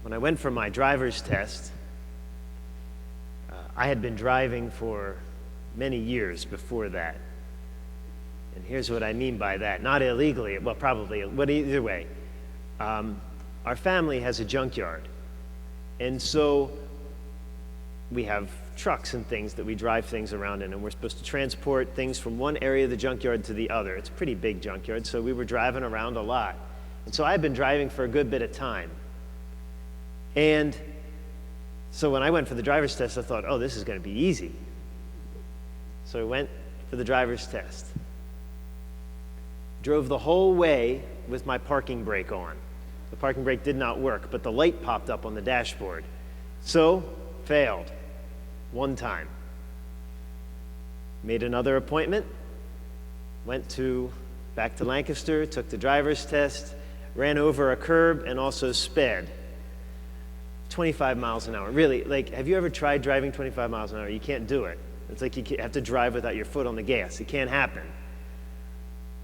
when I went for my driver's test, I had been driving for many years before that. And here's what I mean by that. Not illegally, well, probably, but either way. Our family has a junkyard. And so we have trucks and things that we drive things around in, and we're supposed to transport things from one area of the junkyard to the other. It's a pretty big junkyard, so we were driving around a lot. And so I've been driving for a good bit of time. And so when I went for the driver's test, I thought, oh, this is going to be easy. So I went for the driver's test. Drove the whole way with my parking brake on. The parking brake did not work, but the light popped up on the dashboard. So, failed. One time. Made another appointment. Went back to Lancaster, took the driver's test, ran over a curb, and also sped. 25 miles an hour. Really, like, have you ever tried driving 25 miles an hour? You can't do it. It's like you have to drive without your foot on the gas. It can't happen.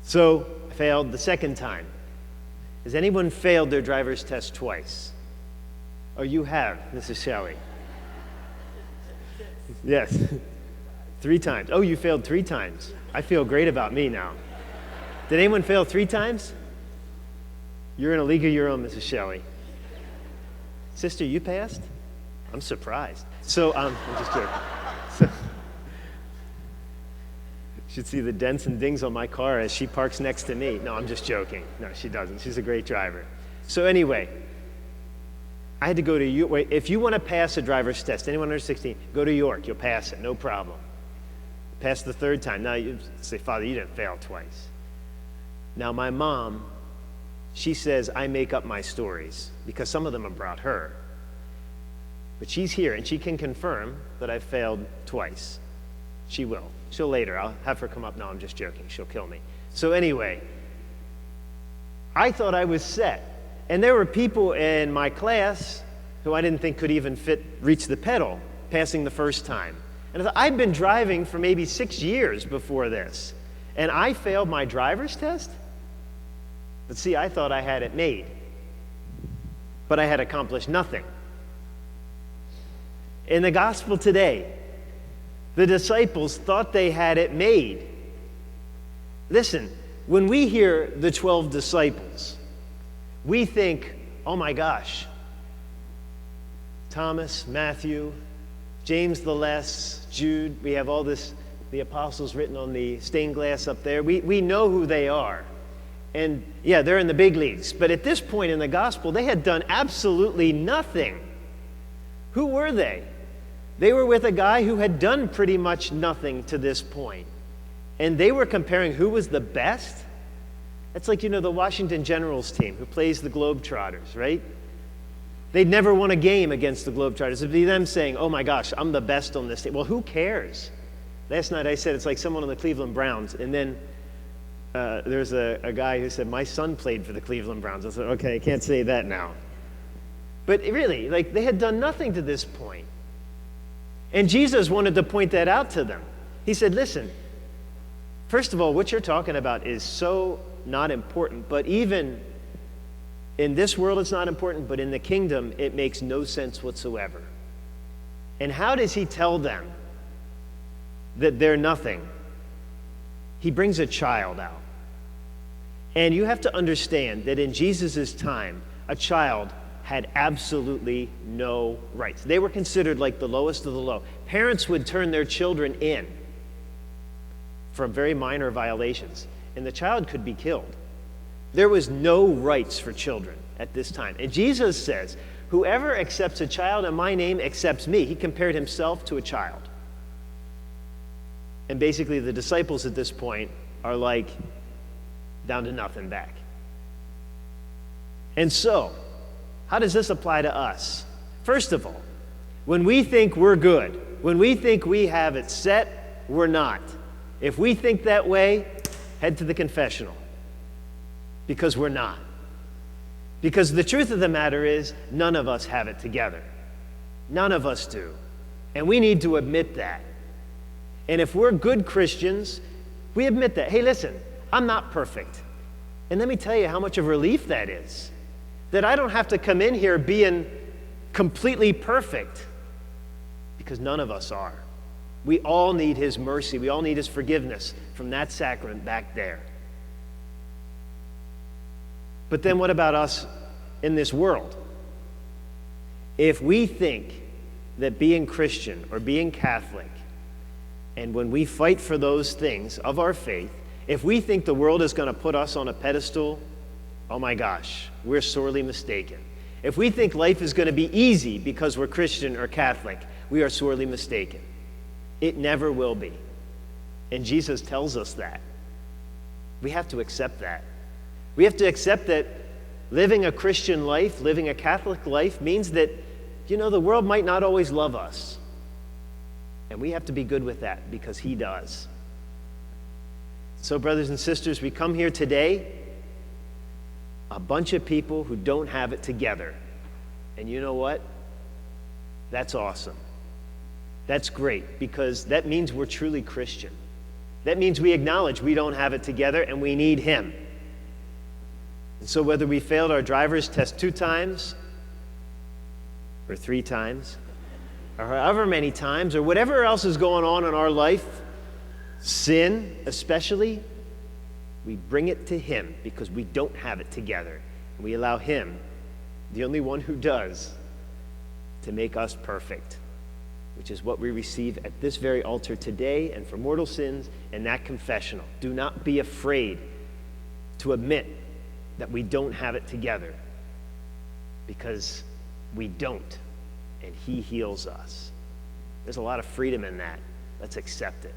So, I failed the second time. Has anyone failed their driver's test twice? Oh, you have, Mrs. Shelley. Yes. 3 times. Oh, you failed 3 times. I feel great about me now. Did anyone fail 3 times? You're in a league of your own, Mrs. Shelley. Sister, you passed? I'm surprised. So, I'm just joking. So, you should see the dents and dings on my car as she parks next to me. No, I'm just joking. No, she doesn't. She's a great driver. So anyway, I had to go to York. If you want to pass a driver's test, anyone under 16, go to York. You'll pass it, no problem. Pass the 3rd time. Now you say, Father, you didn't fail twice. Now my mom, she says I make up my stories because some of them have brought her. But she's here and she can confirm that I've failed twice. She will. She'll later. I'll have her come up. No, I'm just joking. She'll kill me. So anyway, I thought I was set. And there were people in my class who I didn't think could even reach the pedal, passing the first time. And I thought, I'd been driving for maybe 6 years before this. And I failed my driver's test? But see, I thought I had it made. But I had accomplished nothing. In the gospel today, the disciples thought they had it made. Listen, when we hear the 12 disciples, we think, oh my gosh, Thomas, Matthew, James the Less, Jude, we have all this, the apostles written on the stained glass up there. We know who they are. And yeah, they're in the big leagues. But at this point in the gospel, they had done absolutely nothing. Who were they? They were with a guy who had done pretty much nothing to this point. And they were comparing who was the best. That's like, the Washington Generals team who plays the Globetrotters, right? They'd never won a game against the Globetrotters. It'd be them saying, oh my gosh, I'm the best on this team. Well, who cares? Last night I said it's like someone on the Cleveland Browns. And then there's a guy who said, my son played for the Cleveland Browns. I said, okay, I can't say that now. But really, like, they had done nothing to this point. And Jesus wanted to point that out to them. He said, listen, first of all, what you're talking about is so not important, but even in this world it's not important, but in the kingdom it makes no sense whatsoever. And how does he tell them that they're nothing? He brings a child out. And you have to understand that in Jesus' time, a child had absolutely no rights. They were considered like the lowest of the low. Parents would turn their children in for very minor violations, and the child could be killed. There was no rights for children at this time. And Jesus says, whoever accepts a child in my name accepts me. He compared himself to a child. And basically the disciples at this point are like down to nothing back. And so, how does this apply to us? First of all, when we think we're good, when we think we have it set, we're not. If we think that way, head to the confessional, because we're not. Because the truth of the matter is, none of us have it together. None of us do. And we need to admit that. And if we're good Christians, we admit that. Hey, listen, I'm not perfect. And let me tell you how much of relief that is. That I don't have to come in here being completely perfect, because none of us are. We all need his mercy. We all need his forgiveness from that sacrament back there. But then what about us in this world? If we think that being Christian or being Catholic, and when we fight for those things of our faith, if we think the world is going to put us on a pedestal, oh my gosh, we're sorely mistaken. If we think life is going to be easy because we're Christian or Catholic, we are sorely mistaken. It never will be. And Jesus tells us that. We have to accept that. We have to accept that living a Christian life, living a Catholic life, means that, the world might not always love us. And we have to be good with that because he does. So, brothers and sisters, we come here today, a bunch of people who don't have it together. And you know what? That's awesome. That's great, because that means we're truly Christian. That means we acknowledge we don't have it together and we need him. And so whether we failed our driver's test 2 times or 3 times, or however many times, or whatever else is going on in our life, sin especially, we bring it to him because we don't have it together. And we allow him, the only one who does, to make us perfect, which is what we receive at this very altar today and for mortal sins and that confessional. Do not be afraid to admit that we don't have it together, because we don't, and he heals us. There's a lot of freedom in that. Let's accept it.